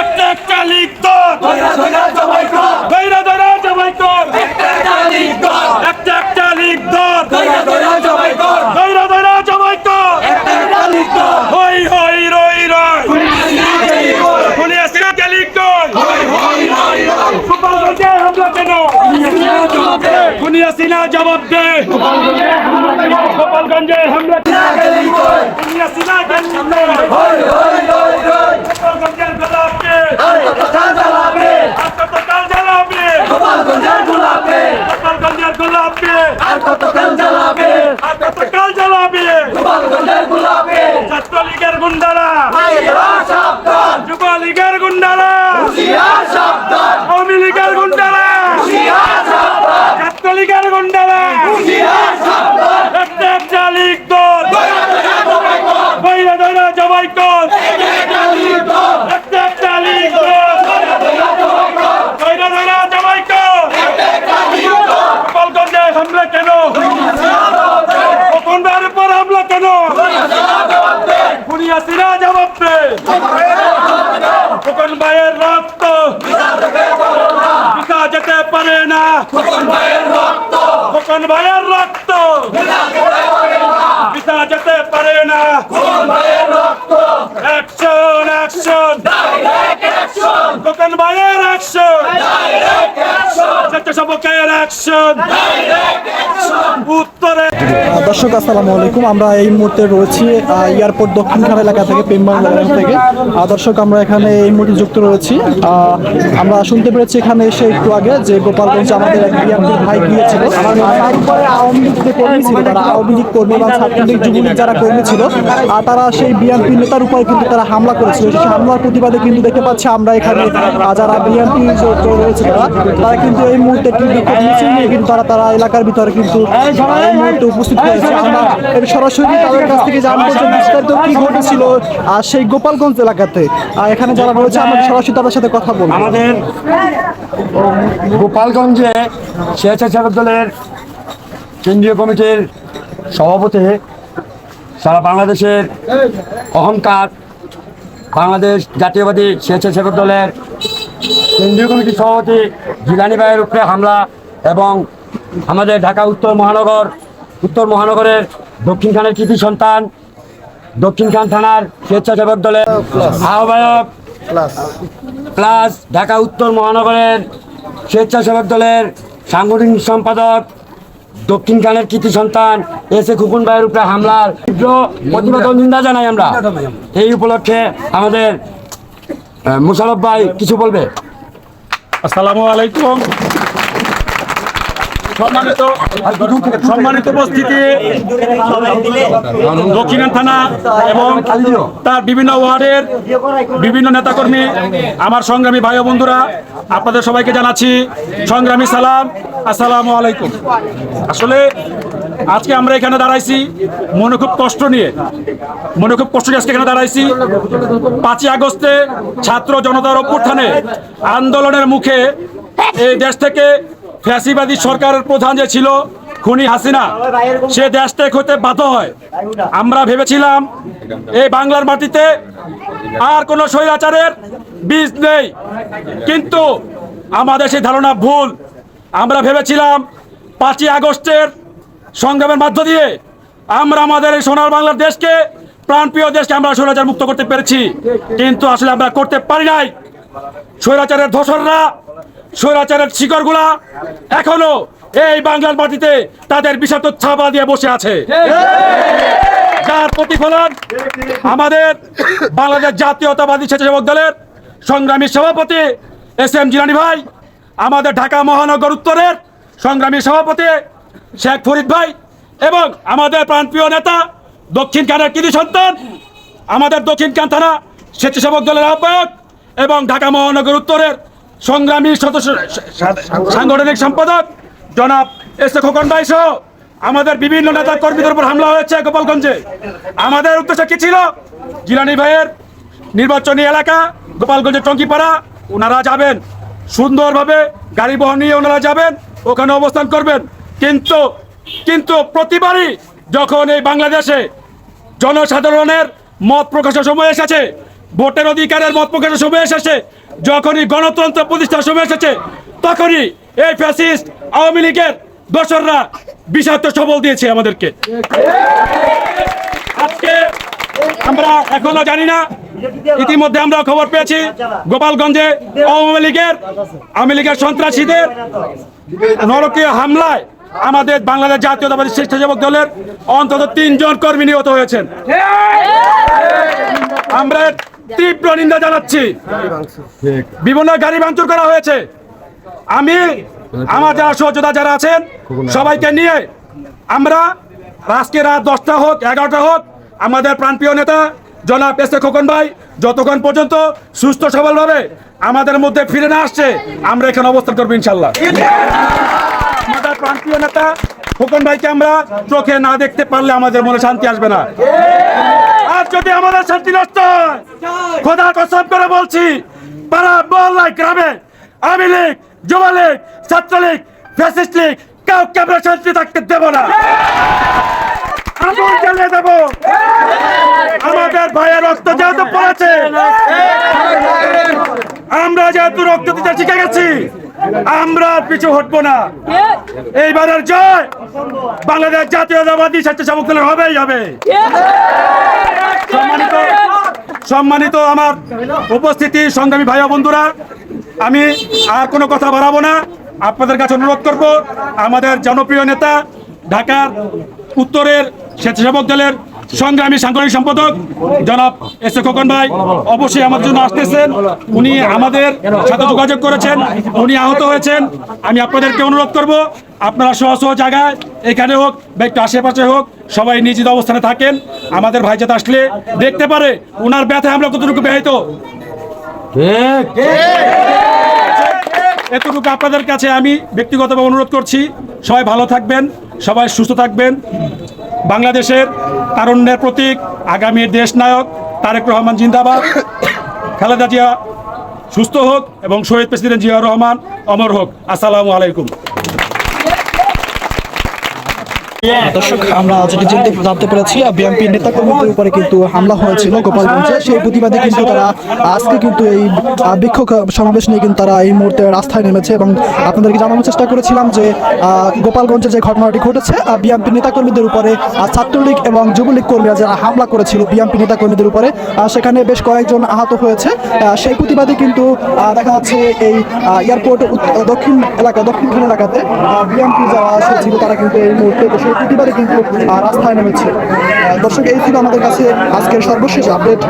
একটা একটা লিগ দল দইরা দইরা জবাই কর একটা একটা লিগ দল দইরা দইরা জবাই কর হই হই রই রই খুনি আসিনা লিগ দল গোপালগঞ্জে হামলা কেন খুনি আসিনা জবাব দে গোপালগঞ্জে হামলা খুনি আসিনা গোপালগঞ্জের গোলাপকে কতকাল জ্বালাবে গোপালগঞ্জের গোলাপকে কতকাল জ্বালাবে ছাত্রলীগের গুন্ডারা যুবলীগের গুন্ডারা আওয়ামী লীগের গুন্ডারা ছাত্রলীগের গুন্ডারা একটা একটা লীগ দল দইরা দইরা জবাই কর একটা একটা লীগ দল দইরা দইরা জবাই কর গোপালগঞ্জে হামলা কেন কোনবারের পর হামলা কেন খুনি আসিনা জবাব দে খোকন ভাইয়ের রক্ত পিতা যেতে পারে না খোকন ভাইয়ের রক্ত পিতা যেতে পারে না অ্যাকশন অ্যাকশন খোকন ভাইয়ের অ্যাকশন স্বেচ্ছাসেবকের অ্যাকশন উত্তরে। দর্শক আসসালামু আলাইকুম, আমরা এই মুহূর্তে রয়েছি এয়ারপোর্ট দক্ষিণখান এলাকা থেকে পেম্বাংলা এলাকা থেকে। দর্শক আমরা এখানে এই মুহূর্তে যুক্ত রয়েছি। আমরা শুনতে পেরেছি এখানে এসে একটু আগে যে গোপালগঞ্জে আমাদের এক বিএনপির ভাই গিয়েছিল, তারপরে আওয়ামী লীগ যে কর্মী ছিল, তারা আওয়ামী লীগ কর্মী বা ছাত্রলীগ যুবলীগ যারা কর্মী ছিল তারা সেই বিএনপি নেতার উপরে কিন্তু তারা হামলা করেছিল। সেই হামলার প্রতিবাদে কিন্তু দেখতে পাচ্ছি আমরা এখানে যারা বিএনপি রয়েছে তারা কিন্তু এই মুহূর্তে মিছিল নিয়ে কিন্তু তারা এলাকার ভিতরে কিন্তু এই মুহূর্তে উপস্থিত হয়েছে। আমরা সরাসরি তাদের কাছ থেকে জানবো যে বিস্তারিত কি ঘটেছিল আর সেই গোপালগঞ্জ এলাকাতে এখানে যারা রয়েছে আমরা সরাসরি তাদের সাথে কথা বলবো। আমাদের গোপালগঞ্জে স্বেচ্ছাসেবক দলের কেন্দ্রীয় কমিটির সভাপতি, সারা বাংলাদেশের অহংকার, বাংলাদেশ জাতীয়বাদী স্বেচ্ছাসেবক দলের কেন্দ্রীয় কমিটির সভাপতি জিলানী ভাইয়ের উপরে হামলা এবং আমাদের ঢাকা উত্তর মহানগরের দক্ষিণখানের কৃতি সন্তান দক্ষিণখান থানার স্বেচ্ছাসেবক দলের আহ্বায়ক প্লাস ঢাকা উত্তর মহানগরের স্বেচ্ছাসেবক দলের সাংগঠনিক সম্পাদক দক্ষিণখানের কৃতি সন্তান এস এ খোকন ভাইয়ের উপরে হামলার তীব্র প্রতিবাদ ও নিন্দা জানাই আমরা। এই উপলক্ষে আমাদের মুশারফ ভাই কিছু বলবে। আসসালামু আলাইকুম। সম্মানিত উপস্থিতি, দক্ষিণান থানা এবং তার বিভিন্ন ওয়ার্ডের বিভিন্ন নেতাকর্মী, আমার সংগ্রামী ভাই ও বন্ধুরা, আপনাদের সবাইকে জানাচ্ছি সংগ্রামী সালাম, আসসালামু আলাইকুম। আসলে আজকে আমরা এখানে দাঁড়াইছি মনে খুব কষ্ট নিয়ে আজকে এখানে দাঁড়াইছি। 5ই আগস্টে ছাত্র জনতার অভ্যুত্থানে আন্দোলনের মুখে এই দেশ থেকে ফ্যাসিবাদী সরকারের প্রধান যে ছিল খুনি হাসিনা, সে দেশ ত্যাগ হতে বাধ্য হয়। আমরা ভেবেছিলাম এই বাংলার মাটিতে আর কোনো স্বৈরাচারের বীজ নেই, কিন্তু আমাদের সেই ধারণা ভুল। আমরা ভেবেছিলাম 5ই আগস্টের সংগ্রামের মধ্য দিয়ে আমরা আমাদের এই সোনার বাংলার দেশকে, প্রাণপ্রিয় দেশকে আমরা স্বৈরাচার মুক্ত করতে পেরেছি, কিন্তু আসলে আমরা করতে পারি নাই। স্বৈরাচারের ধর্ষকরা, স্বৈরাচারের শিকড়গুলা এখনো এই বাংলার মাটিতে তাদের বিষাক্ত ছাপা দিয়ে বসে আছে, যার প্রতিফলন আমাদের বাংলাদেশ জাতীয়তাবাদী স্বেচ্ছাসেবক দলের সংগ্রামী সভাপতি এস এম জিলানী ভাই, আমাদের ঢাকা মহানগর উত্তরের সংগ্রামী সভাপতি শেখ ফরিদ ভাই এবং আমাদের প্রাণপ্রিয় নেতা দক্ষিণখানের কৃতি সন্তান, আমাদের দক্ষিণখান থানা স্বেচ্ছাসেবক দলের আহ্বায়ক এবং ঢাকা মহানগর উত্তরের সংগ্রামী সদস্য সাংগঠনিক সম্পাদক জনাব এস এ খোকন ভাই সহ আমাদের বিভিন্ন নেতা কর্মীদের উপর হামলা হয়েছে গোপালগঞ্জে। আমাদের উদ্দেশ্য কি ছিল? জিলানী ভাইয়ের নির্বাচনী এলাকা গোপালগঞ্জের টঙ্গিপাড়া, ওনারা যাবেন সুন্দরভাবে, গাড়ি বহন নিয়ে ওনারা যাবেন, ওখানে অবস্থান করবেন। কিন্তু প্রতিবারই যখন এই বাংলাদেশে জনসাধারণের মত প্রকাশের সময় এসেছে, ভোটের অধিকারের মত প্রকাশের সময় এসেছে, যখনই গণতন্ত্র প্রতিষ্ঠার সময় এসেছে, তখনই এই ফ্যাসিস্ট আওয়ামী লীগের দোসররা বিষাক্ত সবল দিয়েছে আমাদেরকে। আজকে আমরা এখনো জানি না, ইতিমধ্যে আমরা খবর পেয়েছি গোপালগঞ্জে আওয়ামী লীগের সন্ত্রাসীদের নরকীয় হামলায় আমাদের বাংলাদেশ জাতীয়তাবাদী স্বেচ্ছাসেবক দলের অন্তত 3 জন কর্মী নিহত হয়েছেন। আমরা তীব্র নিন্দা জানাচ্ছি। বিভিন্ন গাড়ি ভাঙচুর করা হয়েছে। আমি আমার যারা সহযোদ্ধা যারা আছেন সবাইকে নিয়ে আমরা আজকে রাত 10টা হোক 11টা হোক আমাদের প্রাণপ্রিয় নেতা জনাব এস এ খোকন ভাই যতক্ষণ পর্যন্ত সুস্থ সবলভাবে আমাদের মধ্যে ফিরে না আসছে আমরা এখানে অবস্থান করবো ইনশাল্লাহ। আমাদের প্রাণপ্রিয় নেতা খোকন ভাইকে আমরা চোখে না দেখতে পারলে আমাদের মনে শান্তি আসবে না। আর যদি আমাদের শান্তি নষ্ট হয়, খোদা কসম করে বলছি, পাড়া মহল্লায় গ্রামে আওয়ামী লীগ, যুবলীগ, ছাত্রলীগ, ফ্যাসিস্ট লীগ কাউকে আমরা শান্তি থাকতে দেব না। আগুন জ্বালিয়ে দেব। আমাদের ভাইয়ের রক্ত যেহেতু পড়েছে, আমরা যেহেতু রক্ত দিতে শিখে গেছি, আমরা পিছু হটবো না। এইবারের জয় বাংলাদেশ জাতীয়তাবাদী স্বেচ্ছাসেবক দলের হবেই হবে। সম্মানিত আমার উপস্থিতি সংগ্রামী ভাই ও বন্ধুরা, আমি আর কোনো কথা বাড়াবো না। আপনাদের কাছে অনুরোধ করব, আমাদের জনপ্রিয় নেতা ঢাকার উত্তরের স্বেচ্ছাসেবক দলের সংগ্রামী সাংগঠনিক সম্পাদক জনাব এস এ খোকন ভাই অবশ্যই আমার জন্য আসতেছেন। উনি আমাদের সাথে যোগাযোগ করেছেন, উনি আহত হয়েছেন। আমি আপনাদেরকে অনুরোধ করব, আপনারা সহ জায়গায় এখানে হোক বা একটু আশেপাশে হোক সবাই নিজ অবস্থানে থাকেন। আমাদের ভাই যাতে আসলে দেখতে পারে ওনার ব্যথায় আমরা কতটুকু ব্যাহত। এতটুকু আপনাদের কাছে আমি ব্যক্তিগতভাবে অনুরোধ করছি। সবাই ভালো থাকবেন, সবাই সুস্থ থাকবেন। বাংলাদেশের তারুণ্যের প্রতীক আগামীর দেশ নায়ক তারেক রহমান জিন্দাবাদ। খালেদা জিয়া সুস্থ হোক এবং শহীদ প্রেসিডেন্ট জিয়াউর রহমান অমর হোক। আসসালামু আলাইকুম। দর্শক, আমরা যেটি জানতে পেরেছি বিএনপি নেতাকর্মীদের উপরে কিন্তু হামলা হয়েছিল গোপালগঞ্জে। সেই প্রতিবাদে কিন্তু তারা আজকে কিন্তু এই বিক্ষোভ সমাবেশ নিয়ে কিন্তু তারা এই মুহূর্তে রাস্তায় নেমেছে। এবং আপনাদেরকে জানানোর চেষ্টা করেছিলাম যে গোপালগঞ্জে যে ঘটনাটি ঘটেছে, বিএনপি নেতাকর্মীদের উপরে ছাত্রলীগ এবং যুবলীগ কর্মীরা যারা হামলা করেছিল বিএনপি নেতাকর্মীদের উপরে, সেখানে বেশ কয়েকজন আহত হয়েছে। সেই প্রতিবাদে কিন্তু দেখা যাচ্ছে এই এয়ারপোর্ট দক্ষিণ এলাকাতে বিএনপি যারা ছিল তারা কিন্তু এই মুহূর্তে সেই প্রতিবাদে কিন্তু রাস্তায় নেমেছে। দর্শক, এই ছিল আমাদের কাছে আজকের সর্বশেষ আপডেট।